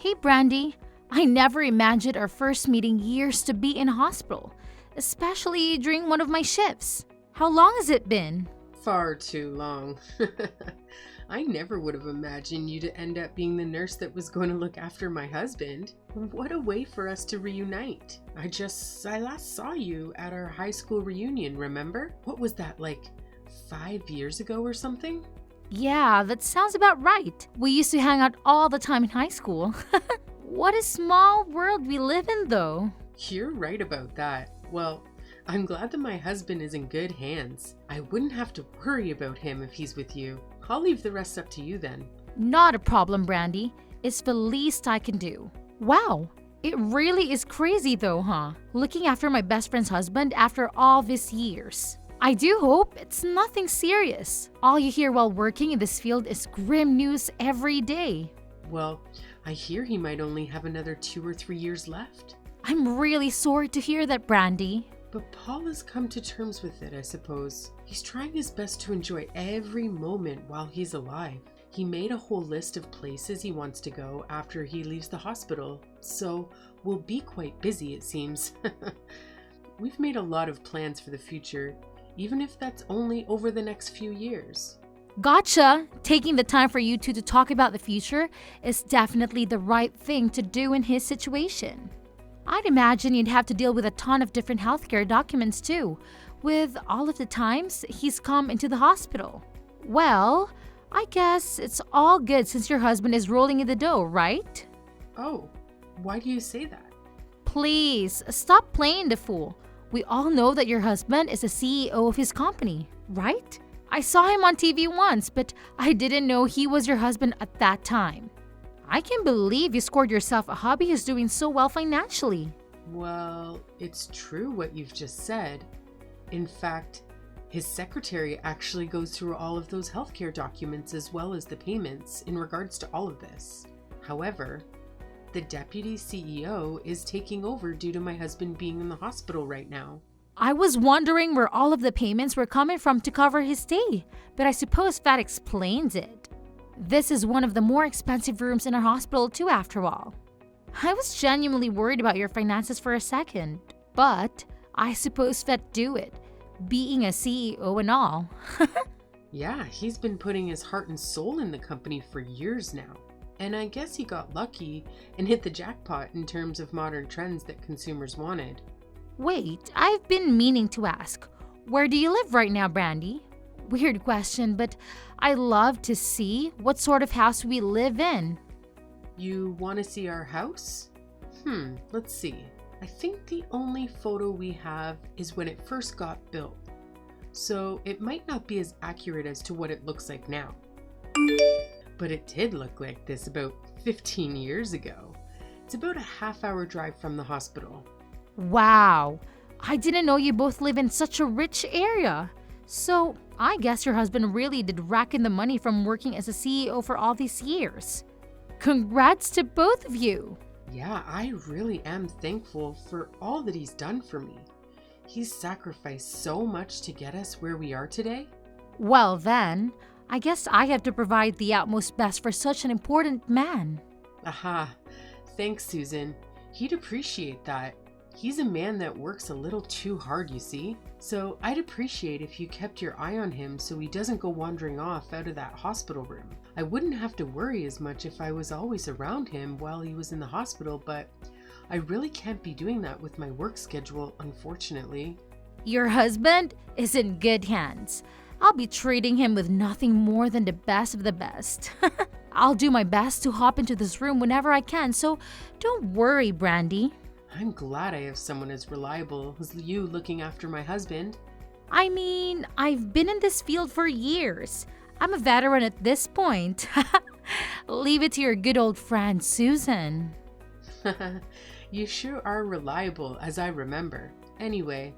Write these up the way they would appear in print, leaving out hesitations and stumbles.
Hey Brandy, I never imagined our first meeting years to be in a hospital, especially during one of my shifts. How long has it been? Far too long. I never would have imagined you to end up being the nurse that was going to look after my husband. What a way for us to reunite. I last saw you at our high school reunion, remember? What was that, like 5 years ago or something? Yeah, that sounds about right. We used to hang out all the time in high school. What a small world we live in, though. You're right about that. Well, I'm glad that my husband is in good hands. I wouldn't have to worry about him if he's with you. I'll leave the rest up to you then. Not a problem, Brandy. It's the least I can do. Wow, it really is crazy though, huh? Looking after my best friend's husband after all these years. I do hope it's nothing serious. All you hear while working in this field is grim news every day. Well, I hear he might only have another 2 or 3 years left. I'm really sorry to hear that, Brandy. But Paul has come to terms with it, I suppose. He's trying his best to enjoy every moment while he's alive. He made a whole list of places he wants to go after he leaves the hospital, so we'll be quite busy, it seems. We've made a lot of plans for the future, even if that's only over the next few years. Gotcha! Taking the time for you two to talk about the future is definitely the right thing to do in his situation. I'd imagine you'd have to deal with a ton of different healthcare documents too, with all of the times he's come into the hospital. Well, I guess it's all good since your husband is rolling in the dough, right? Oh, why do you say that? Please, stop playing the fool. We all know that your husband is the CEO of his company, right? I saw him on TV once, but I didn't know he was your husband at that time. I can't believe you scored yourself a hubby who's doing so well financially. Well, it's true what you've just said. In fact, his secretary actually goes through all of those healthcare documents as well as the payments in regards to all of this. However, the deputy CEO is taking over due to my husband being in the hospital right now. I was wondering where all of the payments were coming from to cover his stay, but I suppose that explains it. This is one of the more expensive rooms in our hospital too, after all. I was genuinely worried about your finances for a second, but I suppose that do it, being a CEO and all. Yeah, he's been putting his heart and soul in the company for years now. And I guess he got lucky and hit the jackpot in terms of modern trends that consumers wanted. Wait, I've been meaning to ask, where do you live right now, Brandy? Weird question, but I love to see what sort of house we live in. You want to see our house? Let's see. I think the only photo we have is when it first got built. So it might not be as accurate as to what it looks like now. But it did look like this about 15 years ago. It's about a half-hour drive from the hospital. Wow, I didn't know you both live in such a rich area. So I guess your husband really did rack in the money from working as a CEO for all these years. Congrats to both of you. Yeah, I really am thankful for all that he's done for me. He's sacrificed so much to get us where we are today. Well then, I guess I have to provide the utmost best for such an important man. Aha, thanks, Susan. He'd appreciate that. He's a man that works a little too hard, you see. So I'd appreciate if you kept your eye on him so he doesn't go wandering off out of that hospital room. I wouldn't have to worry as much if I was always around him while he was in the hospital, but I really can't be doing that with my work schedule, unfortunately. Your husband is in good hands. I'll be treating him with nothing more than the best of the best. I'll do my best to hop into this room whenever I can, so don't worry, Brandy. I'm glad I have someone as reliable as you looking after my husband. I mean, I've been in this field for years. I'm a veteran at this point. Leave it to your good old friend, Susan. You sure are reliable, as I remember. Anyway,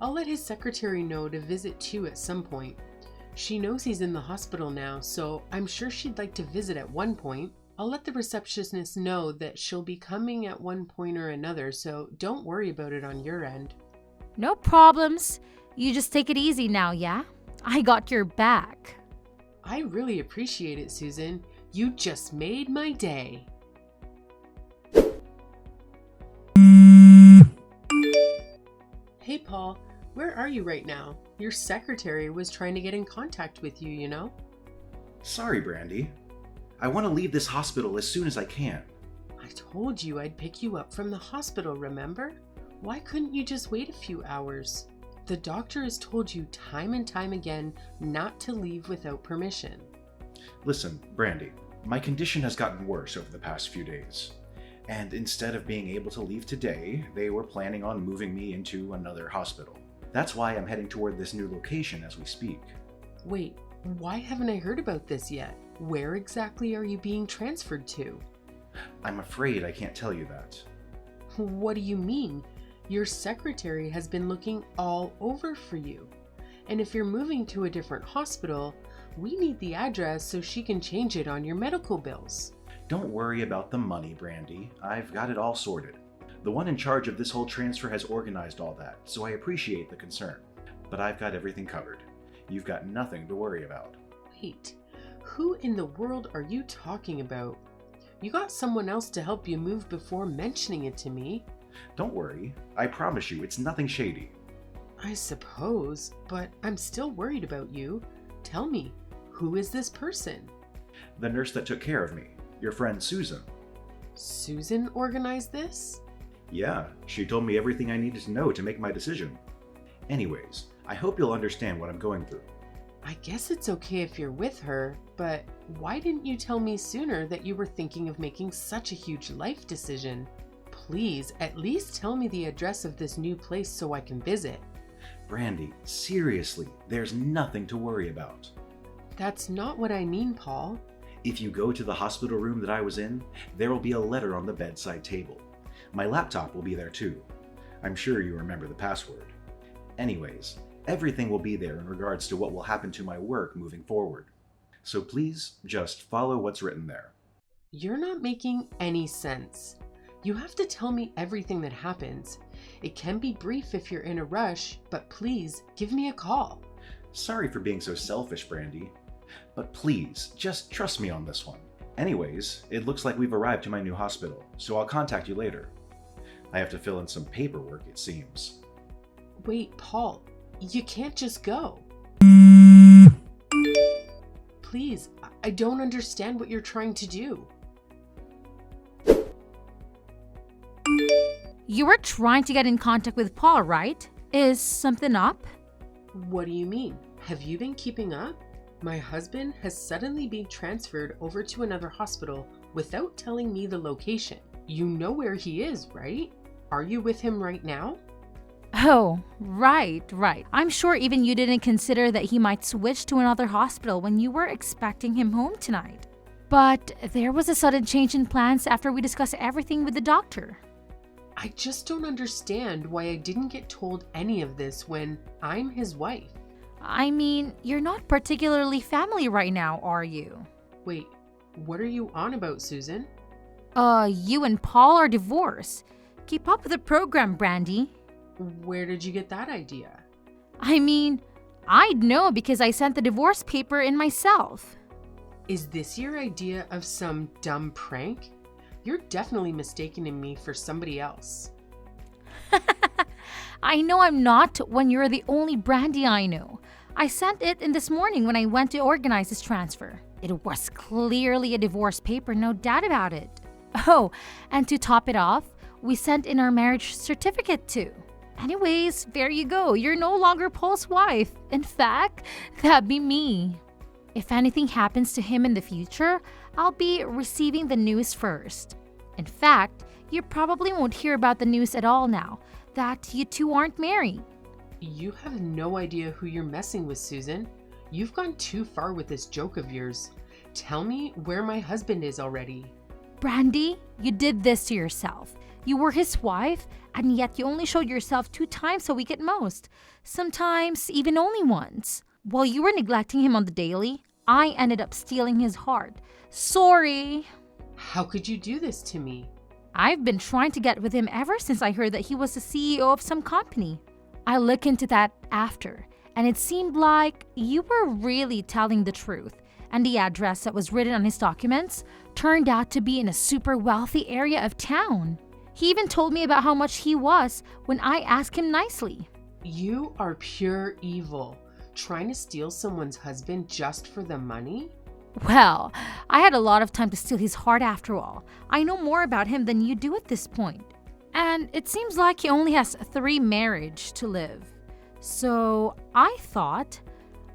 I'll let his secretary know to visit too at some point. She knows he's in the hospital now, so I'm sure she'd like to visit at one point. I'll let the receptionist know that she'll be coming at one point or another, so don't worry about it on your end. No problems. You just take it easy now, yeah? I got your back. I really appreciate it, Susan. You just made my day. Hey, Paul, where are you right now? Your secretary was trying to get in contact with you, you know? Sorry, Brandy. I want to leave this hospital as soon as I can. I told you I'd pick you up from the hospital, remember? Why couldn't you just wait a few hours? The doctor has told you time and time again not to leave without permission. Listen, Brandy, my condition has gotten worse over the past few days. And instead of being able to leave today, they were planning on moving me into another hospital. That's why I'm heading toward this new location as we speak. Wait, why haven't I heard about this yet? Where exactly are you being transferred to? I'm afraid I can't tell you that. What do you mean? Your secretary has been looking all over for you. And if you're moving to a different hospital, we need the address so she can change it on your medical bills. Don't worry about the money, Brandy. I've got it all sorted. The one in charge of this whole transfer has organized all that, so I appreciate the concern. But I've got everything covered. You've got nothing to worry about. Wait, who in the world are you talking about? You got someone else to help you move before mentioning it to me. Don't worry. I promise you, it's nothing shady. I suppose, but I'm still worried about you. Tell me, who is this person? The nurse that took care of me, your friend Susan. Susan organized this? Yeah, she told me everything I needed to know to make my decision. Anyways, I hope you'll understand what I'm going through. I guess it's okay if you're with her, but why didn't you tell me sooner that you were thinking of making such a huge life decision? Please, at least tell me the address of this new place so I can visit. Brandy, seriously, there's nothing to worry about. That's not what I mean, Paul. If you go to the hospital room that I was in, there will be a letter on the bedside table. My laptop will be there too. I'm sure you remember the password. Anyways, everything will be there in regards to what will happen to my work moving forward. So please, just follow what's written there. You're not making any sense. You have to tell me everything that happens. It can be brief if you're in a rush, but please give me a call. Sorry for being so selfish, Brandy. But please, just trust me on this one. Anyways, it looks like we've arrived to my new hospital, so I'll contact you later. I have to fill in some paperwork, it seems. Wait, Paul, you can't just go. Please, I don't understand what you're trying to do. You were trying to get in contact with Paul, right? Is something up? What do you mean? Have you been keeping up? My husband has suddenly been transferred over to another hospital without telling me the location. You know where he is, right? Are you with him right now? Oh, right. I'm sure even you didn't consider that he might switch to another hospital when you were expecting him home tonight. But there was a sudden change in plans after we discussed everything with the doctor. I just don't understand why I didn't get told any of this when I'm his wife. I mean, you're not particularly family right now, are you? Wait, what are you on about, Susan? You and Paul are divorced. Keep up with the program, Brandy. Where did you get that idea? I mean, I'd know because I sent the divorce paper in myself. Is this your idea of some dumb prank? You're definitely mistaking me for somebody else. I know I'm not when you're the only Brandy I know. I sent it in this morning when I went to organize this transfer. It was clearly a divorce paper, no doubt about it. Oh, and to top it off, we sent in our marriage certificate too. Anyways, there you go. You're no longer Paul's wife. In fact, that'd be me. If anything happens to him in the future, I'll be receiving the news first. In fact, you probably won't hear about the news at all now that you two aren't married. You have no idea who you're messing with, Susan. You've gone too far with this joke of yours. Tell me where my husband is already. Brandy, you did this to yourself. You were his wife, and yet you only showed yourself 2 times a week at most. Sometimes even only once. While you were neglecting him on the daily, I ended up stealing his heart. Sorry. How could you do this to me? I've been trying to get with him ever since I heard that he was the CEO of some company. I looked into that after, and it seemed like you were really telling the truth. And the address that was written on his documents turned out to be in a super wealthy area of town. He even told me about how much he was when I asked him nicely. You are pure evil. Trying to steal someone's husband just for the money? Well, I had a lot of time to steal his heart after all. I know more about him than you do at this point. And it seems like he only has 3 marriages to live. So I thought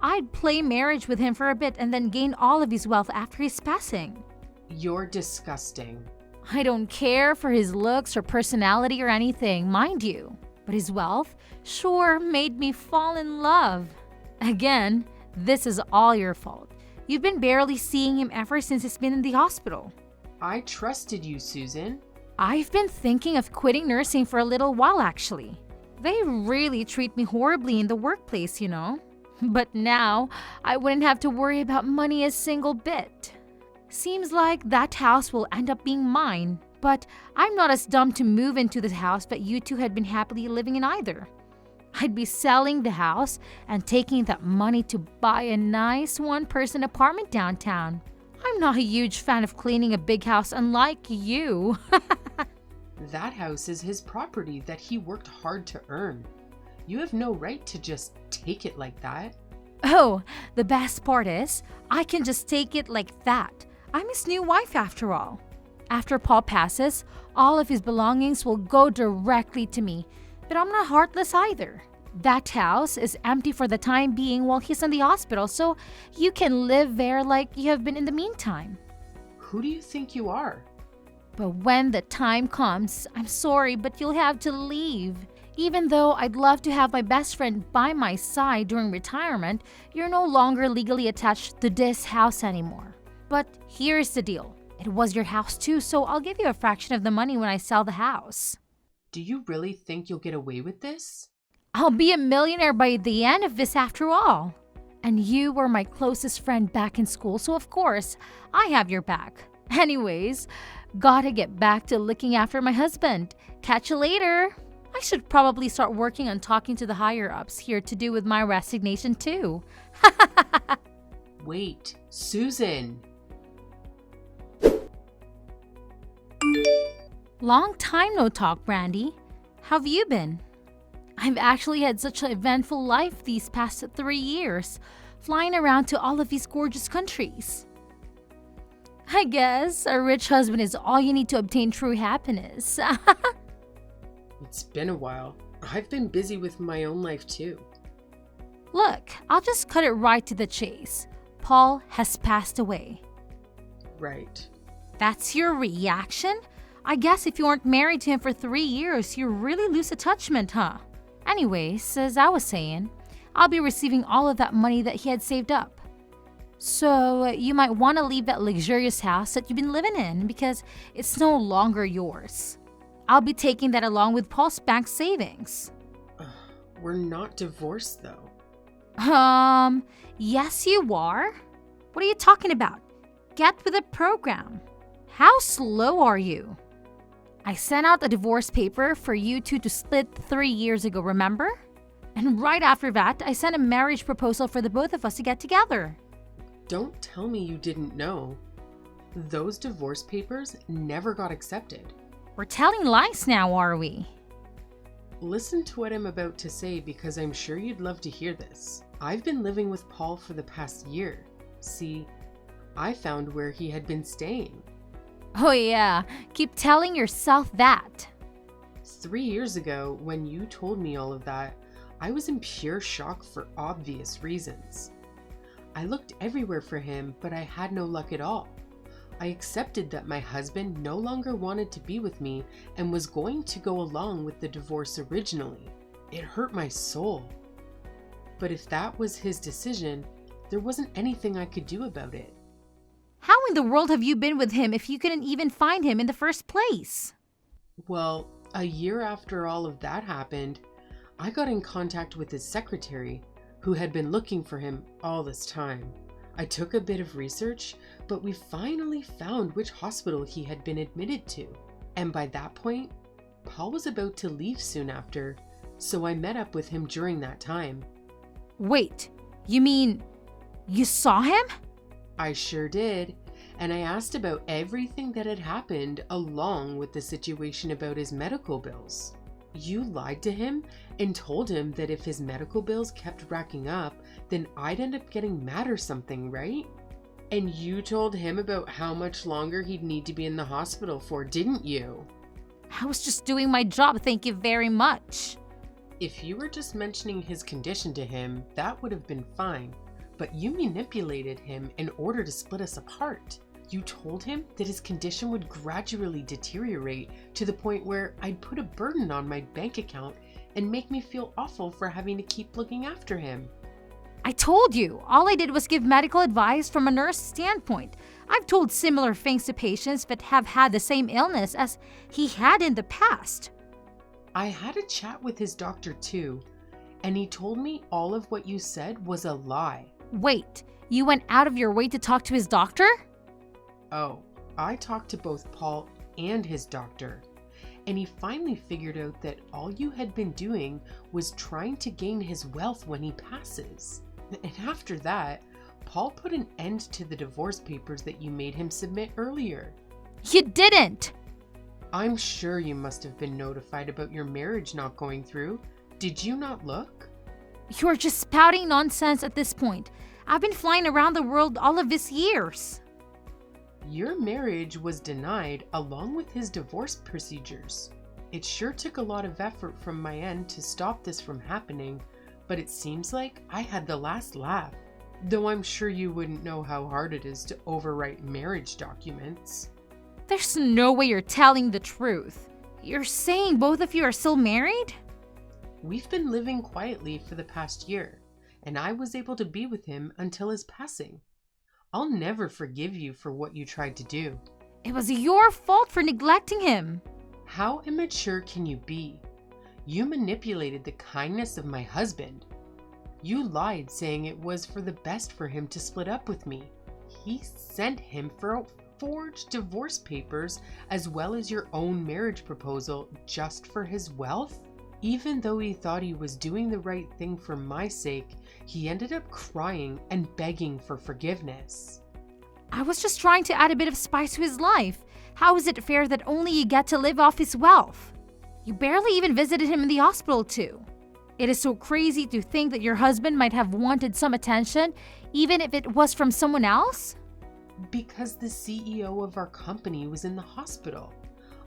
I'd play marriage with him for a bit and then gain all of his wealth after his passing. You're disgusting. I don't care for his looks or personality or anything, mind you. But his wealth sure made me fall in love. Again, this is all your fault. You've been barely seeing him ever since he's been in the hospital. I trusted you, Susan. I've been thinking of quitting nursing for a little while actually. They really treat me horribly in the workplace, you know. But now, I wouldn't have to worry about money a single bit. Seems like that house will end up being mine, but I'm not as dumb to move into the house that you two had been happily living in either. I'd be selling the house and taking that money to buy a nice one-person apartment downtown. I'm not a huge fan of cleaning a big house unlike you. That house is his property that he worked hard to earn. You have no right to just take it like that. Oh, the best part is, I can just take it like that. I'm his new wife after all. After Paul passes, all of his belongings will go directly to me. But I'm not heartless either. That house is empty for the time being while he's in the hospital, so you can live there like you have been in the meantime. Who do you think you are? But when the time comes, I'm sorry, but you'll have to leave. Even though I'd love to have my best friend by my side during retirement, you're no longer legally attached to this house anymore. But here's the deal. It was your house too, so I'll give you a fraction of the money when I sell the house. Do you really think you'll get away with this? I'll be a millionaire by the end of this after all. And you were my closest friend back in school, so of course, I have your back. Anyways, gotta get back to looking after my husband. Catch you later. I should probably start working on talking to the higher-ups here to do with my resignation too. Wait, Susan. Long time no talk, Brandy. How have you been? I've actually had such an eventful life these past 3 years, flying around to all of these gorgeous countries. I guess a rich husband is all you need to obtain true happiness. It's been a while. I've been busy with my own life too. Look, I'll just cut it right to the chase. Paul has passed away. Right. That's your reaction? I guess if you weren't married to him for 3 years, you really lose attachment, huh? Anyways, as I was saying, I'll be receiving all of that money that he had saved up. So you might want to leave that luxurious house that you've been living in because it's no longer yours. I'll be taking that along with Paul's bank savings. We're not divorced though. Yes you are. What are you talking about? Get with the program. How slow are you? I sent out a divorce paper for you two to split 3 years ago, remember? And right after that, I sent a marriage proposal for the both of us to get together. Don't tell me you didn't know. Those divorce papers never got accepted. We're telling lies now, are we? Listen to what I'm about to say because I'm sure you'd love to hear this. I've been living with Paul for the past year. See, I found where he had been staying. Oh yeah, keep telling yourself that. 3 years ago, when you told me all of that, I was in pure shock for obvious reasons. I looked everywhere for him, but I had no luck at all. I accepted that my husband no longer wanted to be with me and was going to go along with the divorce originally. It hurt my soul. But if that was his decision, there wasn't anything I could do about it. How in the world have you been with him if you couldn't even find him in the first place? Well, a year after all of that happened, I got in contact with his secretary, who had been looking for him all this time. I took a bit of research, but we finally found which hospital he had been admitted to. And by that point, Paul was about to leave soon after, so I met up with him during that time. Wait, you mean you saw him? I sure did, and I asked about everything that had happened along with the situation about his medical bills. You lied to him and told him that if his medical bills kept racking up, then I'd end up getting mad or something, right? And you told him about how much longer he'd need to be in the hospital for, didn't you? I was just doing my job, thank you very much. If you were just mentioning his condition to him, that would have been fine. But you manipulated him in order to split us apart. You told him that his condition would gradually deteriorate to the point where I'd put a burden on my bank account and make me feel awful for having to keep looking after him. I told you, all I did was give medical advice from a nurse standpoint. I've told similar things to patients that have had the same illness as he had in the past. I had a chat with his doctor too, and he told me all of what you said was a lie. Wait, you went out of your way to talk to his doctor? Oh, I talked to both Paul and his doctor, and he finally figured out that all you had been doing was trying to gain his wealth when he passes. And after that, Paul put an end to the divorce papers that you made him submit earlier. You didn't! I'm sure you must have been notified about your marriage not going through. Did you not look? You're just spouting nonsense at this point. I've been flying around the world all of these years. Your marriage was denied along with his divorce procedures. It sure took a lot of effort from my end to stop this from happening, but it seems like I had the last laugh. Though I'm sure you wouldn't know how hard it is to overwrite marriage documents. There's no way you're telling the truth. You're saying both of you are still married? We've been living quietly for the past year, and I was able to be with him until his passing. I'll never forgive you for what you tried to do. It was your fault for neglecting him. How immature can you be? You manipulated the kindness of my husband. You lied saying it was for the best for him to split up with me. He sent him for forged divorce papers as well as your own marriage proposal just for his wealth? Even though he thought he was doing the right thing for my sake, he ended up crying and begging for forgiveness. I was just trying to add a bit of spice to his life. How is it fair that only you get to live off his wealth? You barely even visited him in the hospital too. It is so crazy to think that your husband might have wanted some attention, even if it was from someone else. Because the CEO of our company was in the hospital.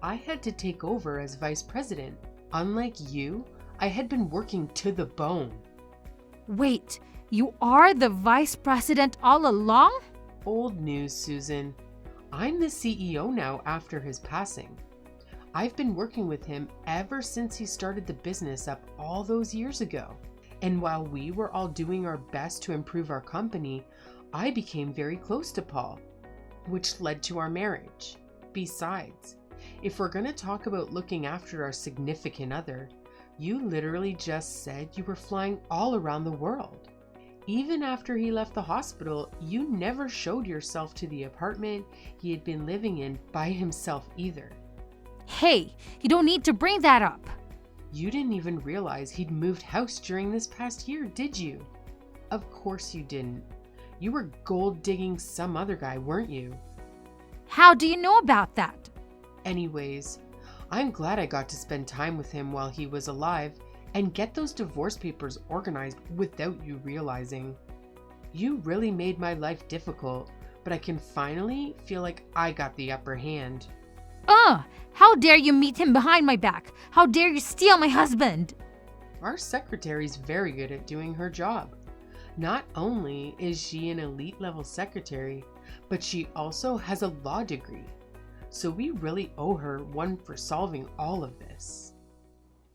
I had to take over as vice president. Unlike you, I had been working to the bone. Wait, you are the vice president all along? Old news, Susan. I'm the CEO now after his passing. I've been working with him ever since he started the business up all those years ago. And while we were all doing our best to improve our company, I became very close to Paul, which led to our marriage. Besides, if we're going to talk about looking after our significant other, you literally just said you were flying all around the world. Even after he left the hospital, you never showed yourself to the apartment he had been living in by himself either. Hey, you don't need to bring that up. You didn't even realize he'd moved house during this past year, did you? Of course you didn't. You were gold digging some other guy, weren't you? How do you know about that? Anyways, I'm glad I got to spend time with him while he was alive and get those divorce papers organized without you realizing. You really made my life difficult, but I can finally feel like I got the upper hand. How dare you meet him behind my back? How dare you steal my husband? Our secretary's very good at doing her job. Not only is she an elite level secretary, but she also has a law degree. So we really owe her one for solving all of this.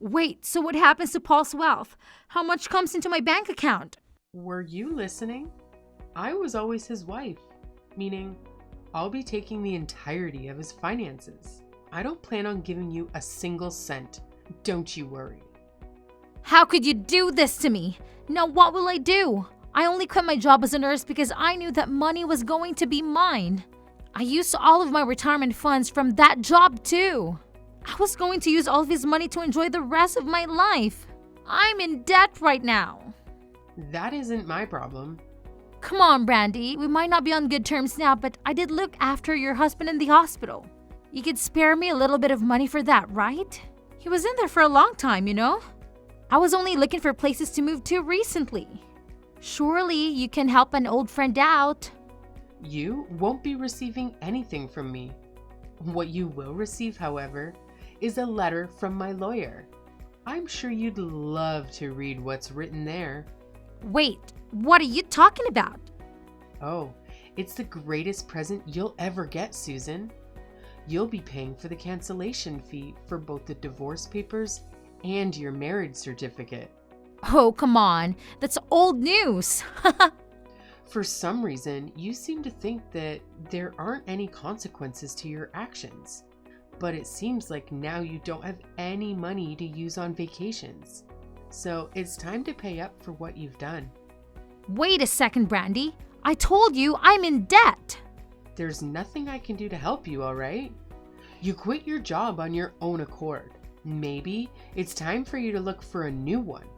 Wait, so what happens to Paul's wealth? How much comes into my bank account? Were you listening? I was always his wife, meaning I'll be taking the entirety of his finances. I don't plan on giving you a single cent. Don't you worry. How could you do this to me? Now what will I do? I only quit my job as a nurse because I knew that money was going to be mine. I used all of my retirement funds from that job too. I was going to use all of his money to enjoy the rest of my life. I'm in debt right now. That isn't my problem. Come on, Brandy. We might not be on good terms now, but I did look after your husband in the hospital. You could spare me a little bit of money for that, right? He was in there for a long time, you know? I was only looking for places to move to recently. Surely you can help an old friend out. You won't be receiving anything from me. What you will receive, however, is a letter from my lawyer. I'm sure you'd love to read what's written there. Wait, what are you talking about? Oh, it's the greatest present you'll ever get, Susan. You'll be paying for the cancellation fee for both the divorce papers and your marriage certificate. Oh, come on. That's old news. For some reason, you seem to think that there aren't any consequences to your actions. But it seems like now you don't have any money to use on vacations. So it's time to pay up for what you've done. Wait a second, Brandy. I told you I'm in debt. There's nothing I can do to help you, all right? You quit your job on your own accord. Maybe it's time for you to look for a new one.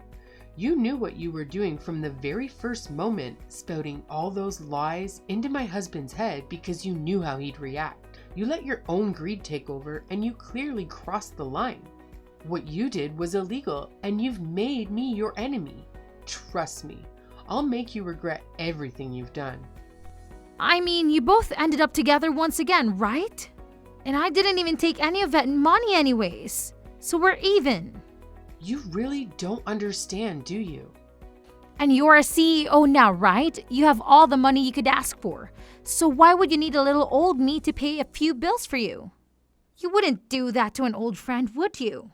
You knew what you were doing from the very first moment, spouting all those lies into my husband's head because you knew how he'd react. You let your own greed take over and you clearly crossed the line. What you did was illegal and you've made me your enemy. Trust me, I'll make you regret everything you've done. I mean, you both ended up together once again, right? And I didn't even take any of that money anyways. So we're even. You really don't understand, do you? And you're a CEO now, right? You have all the money you could ask for. So why would you need a little old me to pay a few bills for you? You wouldn't do that to an old friend, would you?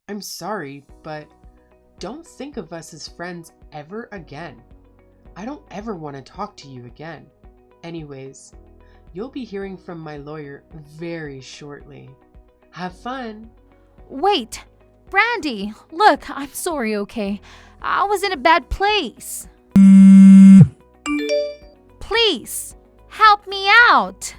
I'm sorry, but don't think of us as friends ever again. I don't ever want to talk to you again. Anyways, you'll be hearing from my lawyer very shortly. Have fun! Wait, Brandy, look, I'm sorry, okay? I was in a bad place. Please, help me out.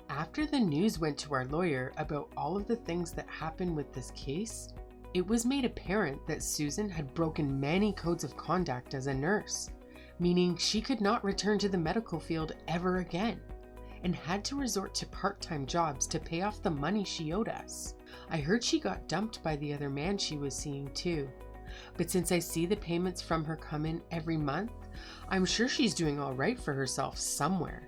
After the news went to our lawyer about all of the things that happened with this case, it was made apparent that Susan had broken many codes of conduct as a nurse, meaning she could not return to the medical field ever again, and had to resort to part-time jobs to pay off the money she owed us. I heard she got dumped by the other man she was seeing too. But since I see the payments from her come in every month, I'm sure she's doing all right for herself somewhere.